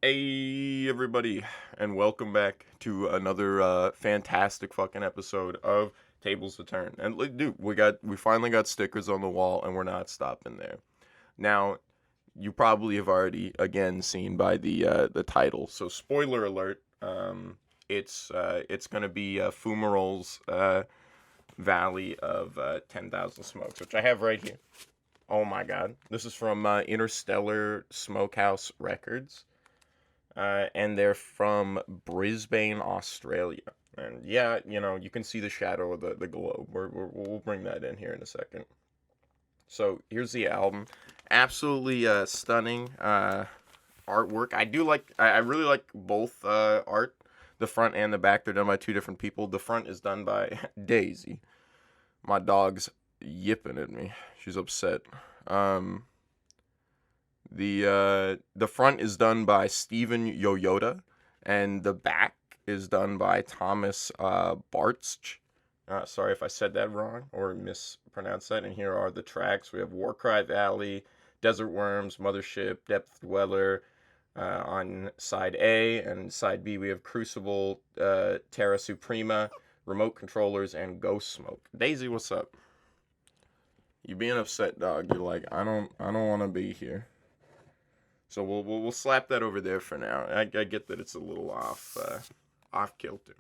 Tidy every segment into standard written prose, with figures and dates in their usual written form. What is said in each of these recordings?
Hey everybody, and welcome back to another fantastic fucking episode of Tables to Turn. And dude, we finally got stickers on the wall, and we're not stopping there. Now, you probably have already again seen by the title. So spoiler alert. It's gonna be Fumarole's Valley of 10,000 Smokes, which I have right here. Oh my God, this is from Interstellar Smokehouse Records. And they're from Brisbane, Australia. And yeah, you can see the shadow of the globe. We'll bring that in here in a second. So here's the album. Absolutely stunning artwork. I really like both art. The front and the back, they're done by two different people. The front is done by Daisy. My dog's yipping at me. She's upset. The front is done by Stephen Yoyota, and the back is done by Thomas Bartsch. Sorry if I said that wrong or mispronounced that. And here are the tracks. We have Warcry Valley, Desert Worms, Mothership, Depth Dweller on side A, and side B we have Crucible, Terra Suprema, Remote Controllers, and Ghost Smoke. Daisy, what's up? You being upset, dog? You're like, I don't want to be here. So we'll slap that over there for now. I get that it's a little off kilter.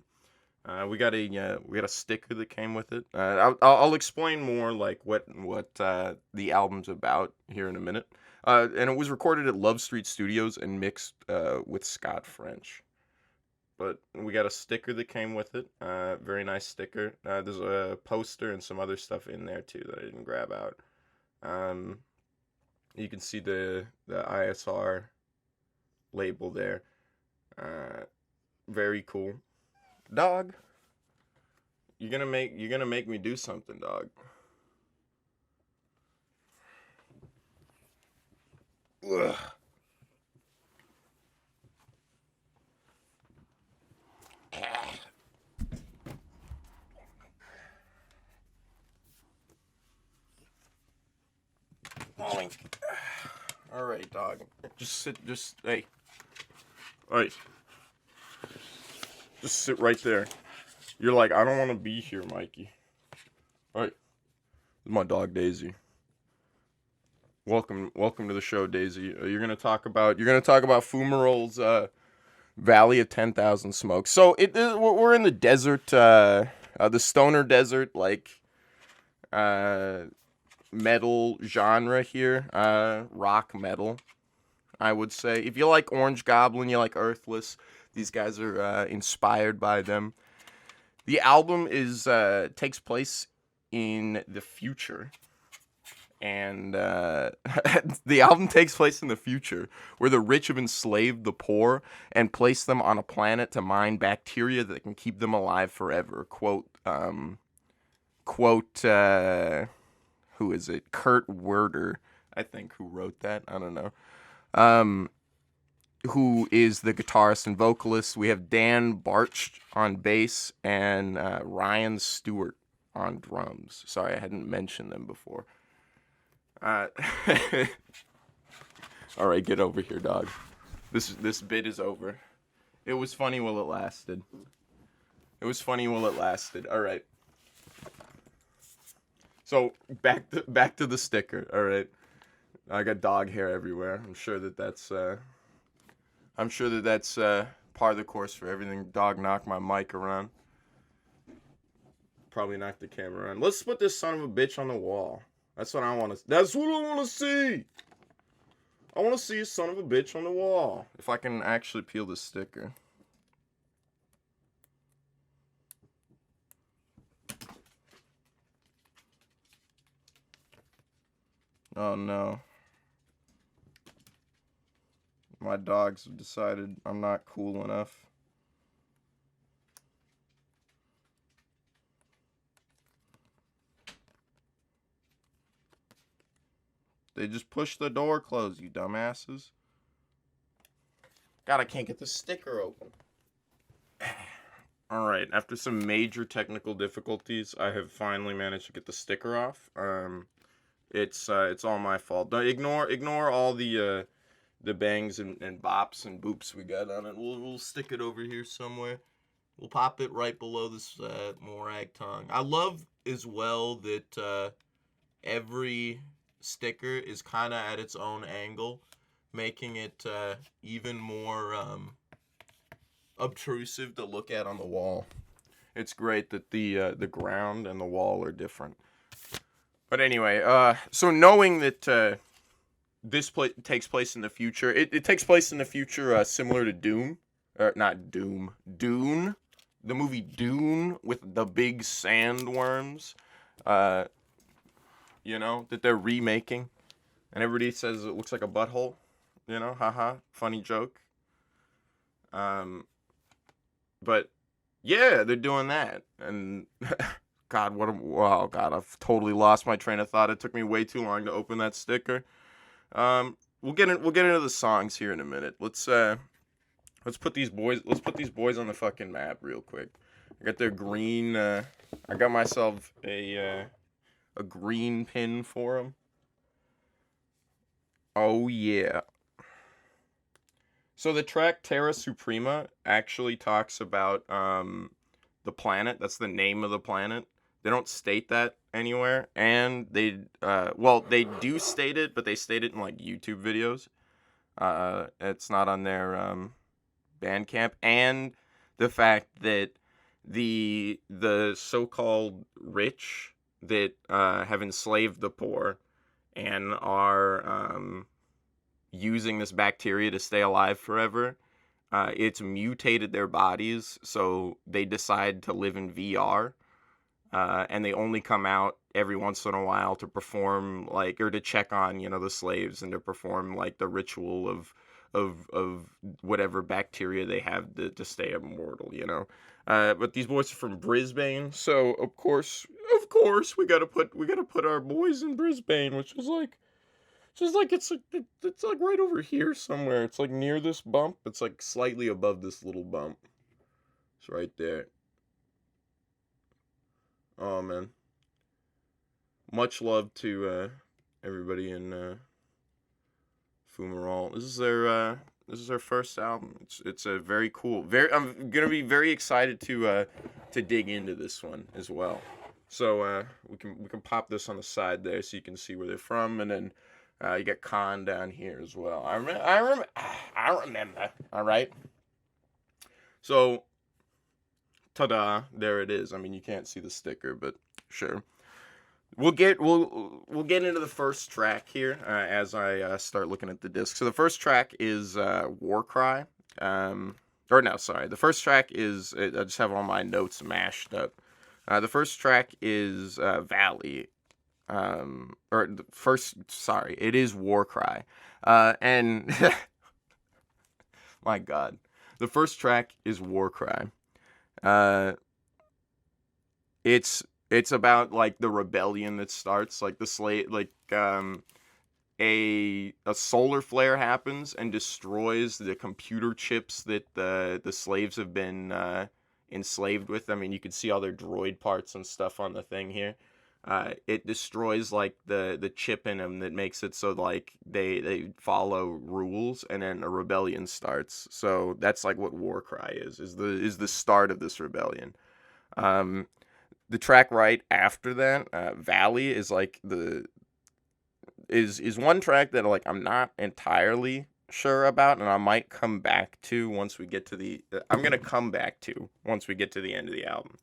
We got a sticker that came with it. I'll explain more like what the album's about here in a minute. And it was recorded at Love Street Studios and mixed with Scott French. But we got a sticker that came with it. Very nice sticker. There's a poster and some other stuff in there too that I didn't grab out. You can see the ISR label there. Very cool. Dog, you're gonna make me do something, dog. Ugh. All right, dog. Just sit. Hey. All right. Just sit right there. You're like, I don't want to be here, Mikey. All right. This is my dog Daisy. Welcome to the show, Daisy. You're gonna talk about Fumarole's Valley of 10,000 Smokes. So we're in the desert, the stoner desert, like metal genre here, rock metal, I would say. If you like Orange Goblin, you like Earthless, these guys are inspired by them. The album takes place in the future, and the album takes place in the future where the rich have enslaved the poor and placed them on a planet to mine bacteria that can keep them alive forever. Quote, who is it? Kurt Werder, I think, who wrote that. I don't know. Who is the guitarist and vocalist. We have Dan Bartsch on bass and Ryan Stewart on drums. Sorry, I hadn't mentioned them before. All right, get over here, dog. This bit is over. It was funny while it lasted. All right. So back to the sticker. All right. I got dog hair everywhere. I'm sure that's par the course for everything. Dog knocked my mic around. Probably knocked the camera around. Let's put this son of a bitch on the wall. That's what I want to see. I want to see a son of a bitch on the wall. If I can actually peel the sticker. Oh no. My dogs have decided I'm not cool enough. They just pushed the door closed, you dumbasses. God, I can't get the sticker open. Alright, after some major technical difficulties, I have finally managed to get the sticker off. It's all my fault. Ignore all the the bangs and bops and boops we got on it. We'll stick it over here somewhere. We'll pop it right below this Morag tongue. I love as well that every sticker is kind of at its own angle, making it even more obtrusive to look at on the wall. It's great that the ground and the wall are different. But anyway, so knowing that this takes place in the future, it takes place in the future similar to Doom, or not Doom, Dune, the movie Dune with the big sandworms, you know, that they're remaking, and everybody says it looks like a butthole, you know, haha, funny joke. But yeah, they're doing that, and God, oh God, I've totally lost my train of thought. It took me way too long to open that sticker. We'll get into the songs here in a minute. Let's put these boys on the fucking map real quick. I got their green. I got myself a green pin for them. Oh yeah. So the track Terra Suprema actually talks about the planet. That's the name of the planet. They don't state that anywhere, and they they do state it, but they state it in like YouTube videos. It's not on their Bandcamp, and the fact that the so-called rich that have enslaved the poor and are using this bacteria to stay alive forever, it's mutated their bodies, so they decide to live in VR. And they only come out every once in a while to perform, like, or to check on, you know, the slaves, and to perform like the ritual of whatever bacteria they have to stay immortal, you know. But these boys are from Brisbane, so of course we gotta put our boys in Brisbane, which is like it's like right over here somewhere. It's like near this bump. It's like slightly above this little bump. It's right there. Oh man, much love to everybody in Fumarole. This is their first album. It's a very cool. I'm gonna be very excited to dig into this one as well. So we can pop this on the side there so you can see where they're from, and then you got Khan down here as well. I remember. All right. So. Ta-da! There it is. I mean, you can't see the sticker, but sure. We'll get into the first track here as I start looking at the disc. So the first track is Warcry. Or no, sorry. The first track is I just have all my notes mashed up. The first track is Valley. It is Warcry. And my God, the first track is Warcry. It's about like the rebellion that starts, like the slave, like a solar flare happens and destroys the computer chips that the slaves have been enslaved with. I mean, you can see all their droid parts and stuff on the thing here. It destroys like the chip in them that makes it so like they follow rules, and then a rebellion starts. So that's like what Warcry is the start of this rebellion. The track right after that, Valley, is like is one track that like I'm not entirely sure about, and I might come back to once we get to the I'm gonna come back to once we get to the end of the album.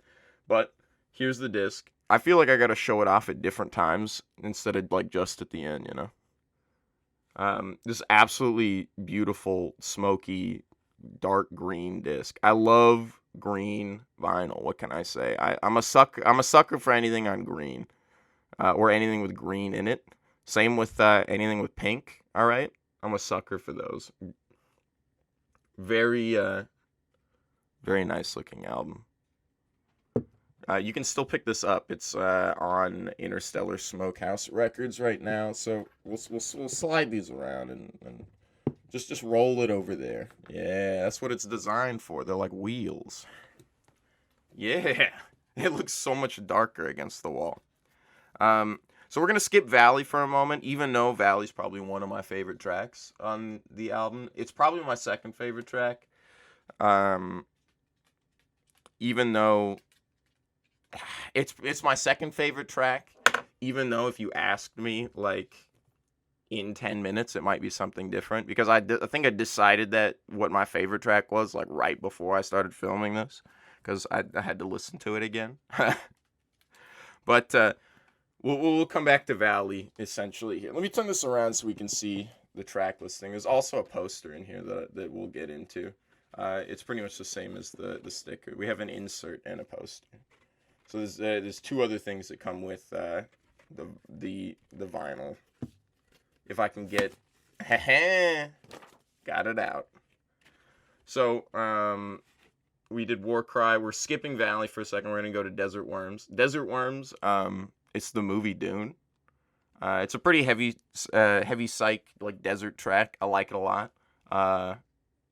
But here's the disc. I feel like I gotta show it off at different times instead of like just at the end, you know. This absolutely beautiful, smoky, dark green disc. I love green vinyl. What can I say? I'm a sucker for anything on green, or anything with green in it. Same with anything with pink. All right, I'm a sucker for those. Very, very nice looking album. You can still pick this up. It's on Interstellar Smokehouse Records right now. So we'll slide these around and just roll it over there. Yeah, that's what it's designed for. They're like wheels. Yeah, it looks so much darker against the wall. So we're gonna skip Valley for a moment, even though Valley's probably one of my favorite tracks on the album. It's probably my second favorite track. Um, even though it's my second favorite track, even though if you asked me like in 10 minutes it might be something different, because I think I decided that what my favorite track was like right before I started filming this, because I had to listen to it again. But we'll come back to Valley essentially here. Let me turn this around so we can see the track listing. There's also a poster in here that we'll get into. It's pretty much the same as the sticker. We have an insert and a poster. So there's two other things that come with the vinyl. If I can get, got it out. So we did War Cry. We're skipping Valley for a second. We're gonna go to Desert Worms. Desert Worms. It's the movie Dune. It's a pretty heavy psych like desert track. I like it a lot.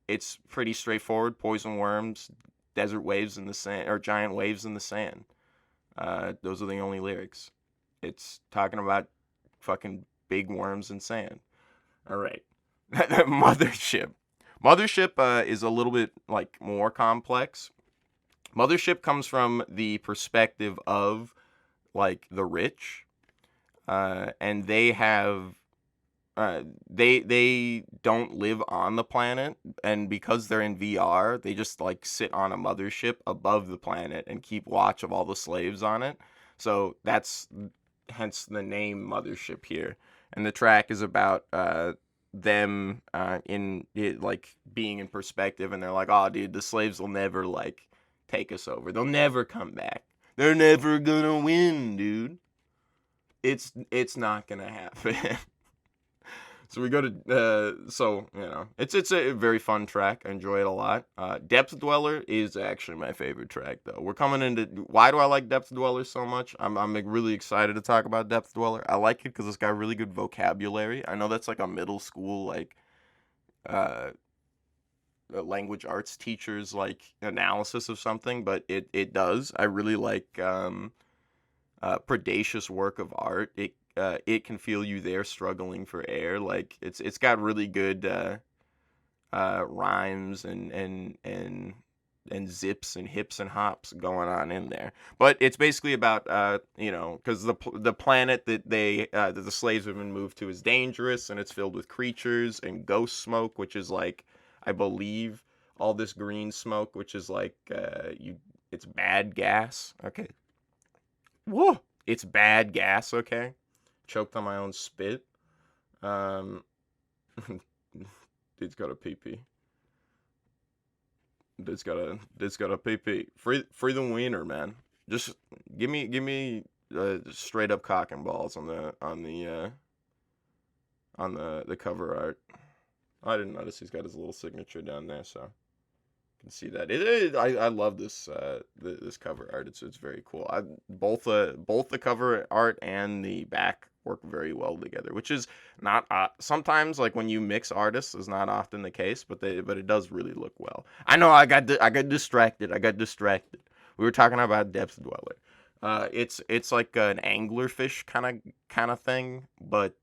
It's pretty straightforward. Poison worms, desert waves in the sand, or giant waves in the sand. Those are the only lyrics. It's talking about fucking big worms in sand. All right. Mothership. Mothership is a little bit like more complex. Mothership comes from the perspective of like the rich, and they have they don't live on the planet, and because they're in VR, they just like sit on a mothership above the planet and keep watch of all the slaves on it. So that's hence the name Mothership here. And the track is about them in it, like being in perspective, and they're like, "Oh, dude, the slaves will never like take us over. They'll never come back. They're never gonna win, dude. It's not gonna happen." So we go to so you know it's a very fun track. I enjoy it a lot. Depth Dweller is actually my favorite track though. We're coming into why do I like Depth Dweller so much? I'm really excited to talk about Depth Dweller. I like it because it's got really good vocabulary. I know that's like a middle school like language arts teacher's like analysis of something, but it does. I really like predacious work of art. It can feel you there struggling for air. Like it's got really good rhymes and zips and hips and hops going on in there. But it's basically about because the planet that that the slaves have been moved to is dangerous, and it's filled with creatures and ghost smoke, which is like I believe all this green smoke, which is like it's bad gas. Okay. Whoa. It's bad gas. Okay. Choked on my own spit. Dude's got a pee-pee. Dude's got a pee-pee. Free the wiener, man. Just give me straight up cock and balls on the cover art. I didn't notice he's got his little signature down there, so you can see that. I love this this cover art. It's very cool. Both the cover art and the back work very well together, which is not sometimes like when you mix artists is not often the case, but it does really look well. I know I got distracted. We were talking about Depth Dweller. It's like an anglerfish kind of thing, but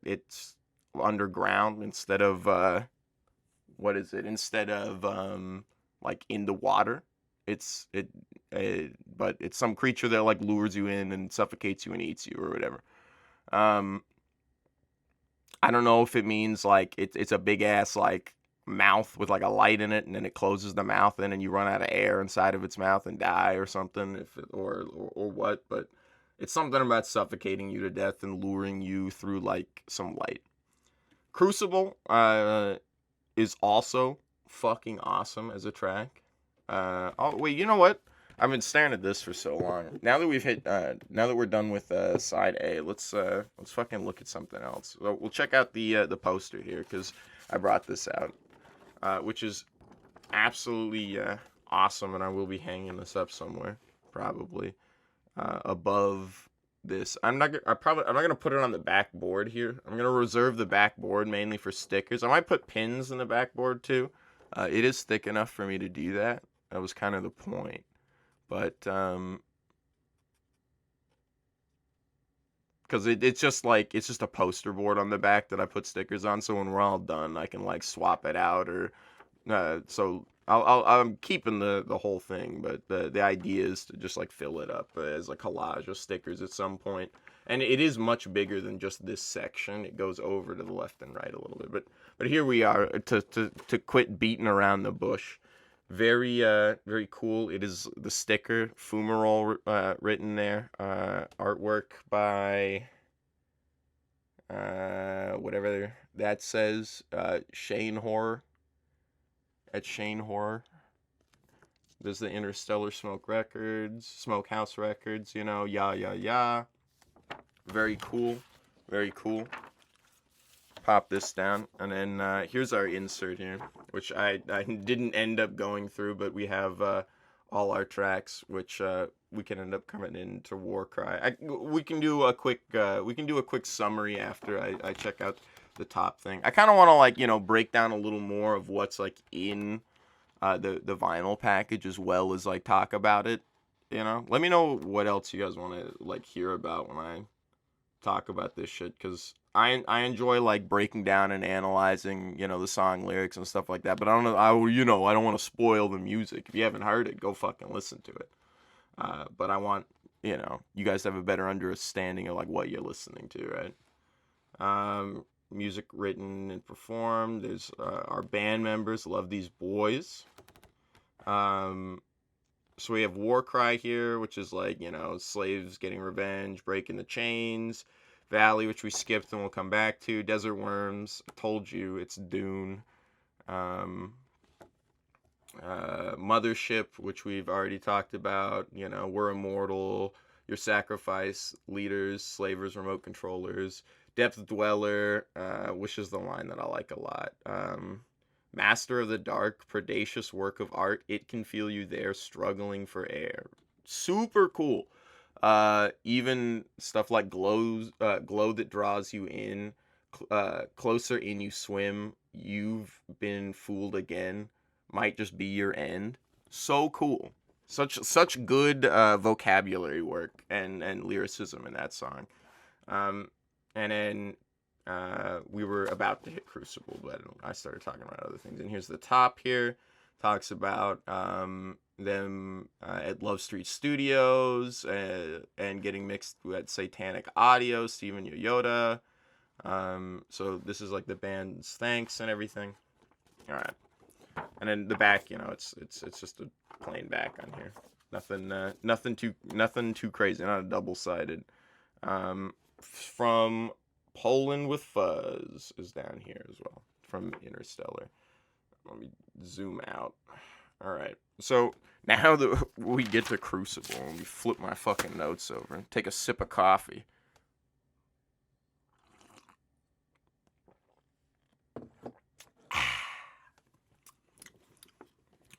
it's underground instead of what is it? Instead of like in the water. But it's some creature that like lures you in and suffocates you and eats you or whatever. I don't know if it means like it's a big ass like mouth with like a light in it, and then it closes the mouth in, and you run out of air inside of its mouth and die or something, or what. But it's something about suffocating you to death and luring you through like some light. Crucible is also fucking awesome as a track. Oh wait, you know what? I've been staring at this for so long. Now that we've hit, now that we're done with side A, let's fucking look at something else. We'll check out the poster here because I brought this out, which is absolutely awesome, and I will be hanging this up somewhere, probably above this. I'm not gonna put it on the backboard here. I'm gonna reserve the backboard mainly for stickers. I might put pins in the backboard too. It is thick enough for me to do that. That was kind of the point. But, because because it's just like it's just a poster board on the back that I put stickers on. So when we're all done, I can like swap it out or so. I'm keeping the whole thing, but the idea is to just like fill it up as a collage of stickers at some point. And it is much bigger than just this section. It goes over to the left and right a little bit. But here we are to quit beating around the bush. Very very cool. It is the sticker Fumarole written there. Artwork by whatever that says. Shane Horror at Shane Horror. There's the Interstellar Smokehouse Records, you know, yeah. Very cool. Very cool. Pop this down. And then here's our insert here, which I didn't end up going through, but we have all our tracks, which we can end up coming into Warcry. We can do a quick summary after I check out the top thing. I kind of want to like, you know, break down a little more of what's like in the vinyl package as well as like talk about it, you know. Let me know what else you guys want to like hear about when I talk about this shit, because I enjoy like breaking down and analyzing, you know, the song lyrics and stuff like that. But I don't know, I don't want to spoil the music. If you haven't heard it, go fucking listen to it. But I want, you know, you guys to have a better understanding of like what you're listening to, right? Music written and performed. There's our band members. Love these boys. So we have Warcry here, which is like, you know, slaves getting revenge, breaking the chains. Valley, which we skipped and we'll come back to. Desert Worms, I told you, it's Dune. Mothership, which we've already talked about. You know, We're Immortal, Your Sacrifice, Leaders, Slavers, Remote Controllers. Depth Dweller, which is the line that I like a lot. Master of the Dark, predacious work of art. It can feel you there, struggling for air. Super cool. Even stuff like glow that draws you in, closer in you swim. You've been fooled again. Might just be your end. So cool. Such good vocabulary work and lyricism in that song. And then we were about to hit Crucible, but I started talking about other things. And here's the top here. Talks about them at Love Street Studios and getting mixed with Satanic Audio, Steven Yoyota. So this is like the band's thanks and everything. All right. And then the back, you know, it's just a plain back on here. Nothing too crazy. Not a double-sided. From Poland with Fuzz is down here as well, from Interstellar. Let me zoom out. All right. So now that we get to Crucible, let me flip my fucking notes over and take a sip of coffee.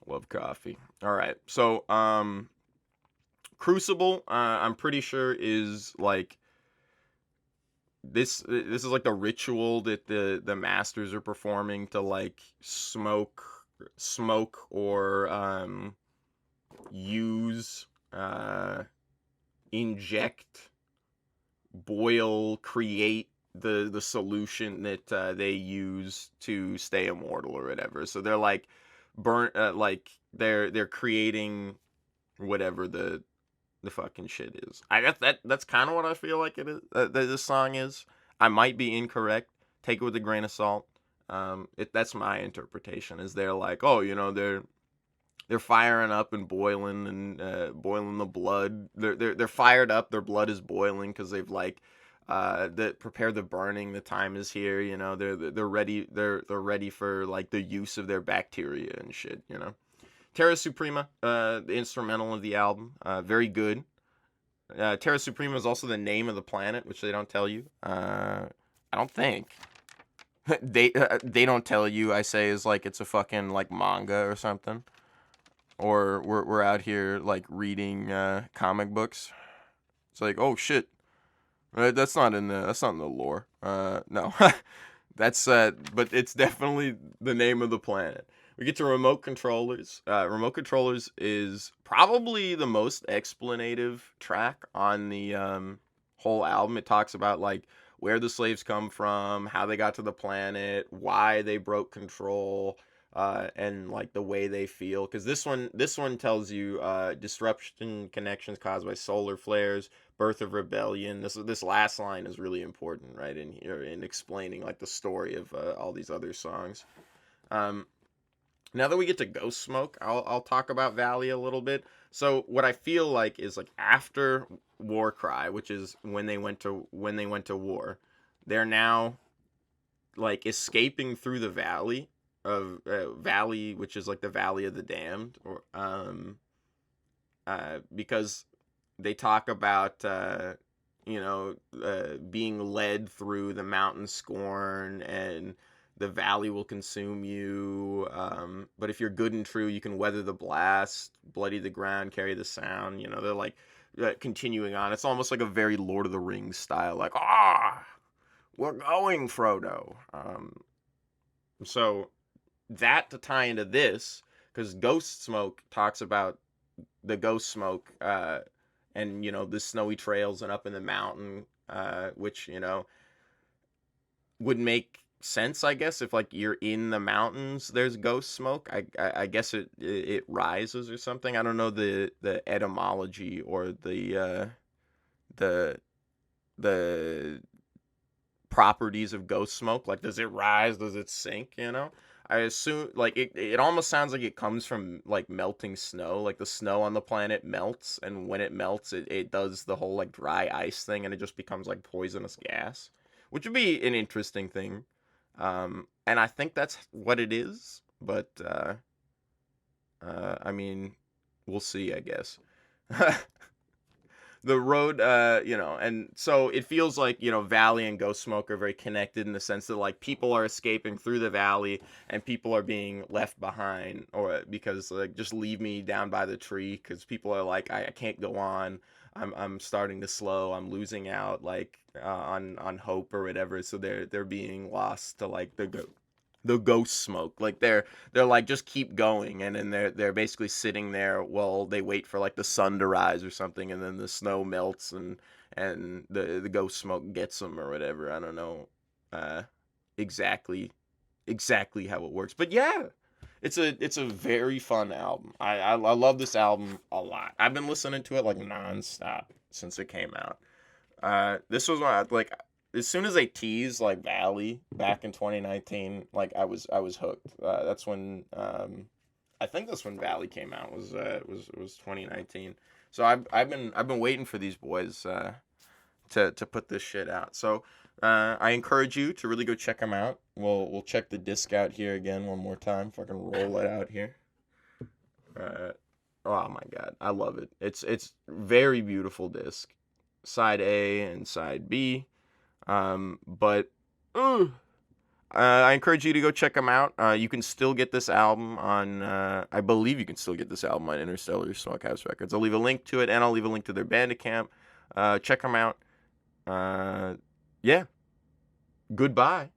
Love coffee. All right. So, Crucible, I'm pretty sure is like this is like the ritual that the masters are performing to like smoke or use, inject, boil, create the solution that they use to stay immortal or whatever. So they're like like they're creating whatever the fucking shit is. I guess that's kind of what I feel like it is. That this song is. I might be incorrect. Take it with a grain of salt. That's my interpretation. Is they're like, oh, you know, they're firing up and boiling and boiling the blood. They're fired up. Their blood is boiling because they've like prepare the burning. The time is here. You know, they're ready. They're ready for like the use of their bacteria and shit. You know. Terra Suprema, the instrumental of the album, very good. Terra Suprema is also the name of the planet, which they don't tell you. I don't think they don't tell you. I say is like it's a fucking like manga or something, or we're out here like reading comic books. It's like, oh shit, that's not in the lore. No, that's but it's definitely the name of the planet. We get to remote controllers. Remote controllers is probably the most explanative track on the whole album. It talks about like where the slaves come from, how they got to the planet, why they broke control, and like the way they feel. Because this one tells you disruption connections caused by solar flares, birth of rebellion. This last line is really important, right, in here in explaining like the story of all these other songs. Um, Now that we get to Ghost Smoke, I'll talk about Valley a little bit. So what I feel like is like after War Cry, which is when they went to war, they're now like escaping through the valley, which is like the Valley of the Damned, or because they talk about being led through the mountain scorn, and the valley will consume you. But if you're good and true, you can weather the blast, bloody the ground, carry the sound. They're like continuing on. It's almost like a very Lord of the Rings style, like, we're going, Frodo. So that to tie into this, because Ghost Smoke talks about the ghost smoke, and the snowy trails and up in the mountain, which would make sense, I guess, if like you're in the mountains, there's ghost smoke. I guess it rises or something. I don't know the etymology or the the properties of ghost smoke. Like, does it rise? Does it sink? I assume like it almost sounds like it comes from like melting snow. Like the snow on the planet melts, and when it melts, it does the whole like dry ice thing, and it just becomes like poisonous gas, which would be an interesting thing. And I think that's what it is, but I mean, we'll see, I guess. The road, and so it feels like, Valley and Ghost Smoke are very connected in the sense that like people are escaping through the valley and people are being left behind, or because like just leave me down by the tree, because people are like, I can't go on. I'm starting to slow. I'm losing out, like, on hope or whatever. So they're being lost to like the ghost smoke. Like they're like, just keep going, and then they're basically sitting there while they wait for like the sun to rise or something, and then the snow melts, and the ghost smoke gets them or whatever. I don't know exactly how it works, but yeah, it's a very fun album. I love this album a lot. I've been listening to it like nonstop since it came out. This was like, as soon as they teased like Valley back in 2019, like I was hooked. That's when I think that's when Valley came out, was 2019. So I've been waiting for these boys to put this shit out. So I encourage you to really go check them out. We'll check the disc out here again one more time if I can roll it out here. Oh my god, I love it. It's very beautiful disc. Side A and side B. But I encourage you to go check them out. You can still get this album on, I believe you can still get this album on Interstellar Smokehouse Records. I'll leave a link to it, and I'll leave a link to their Bandcamp. Check them out. Yeah. Goodbye.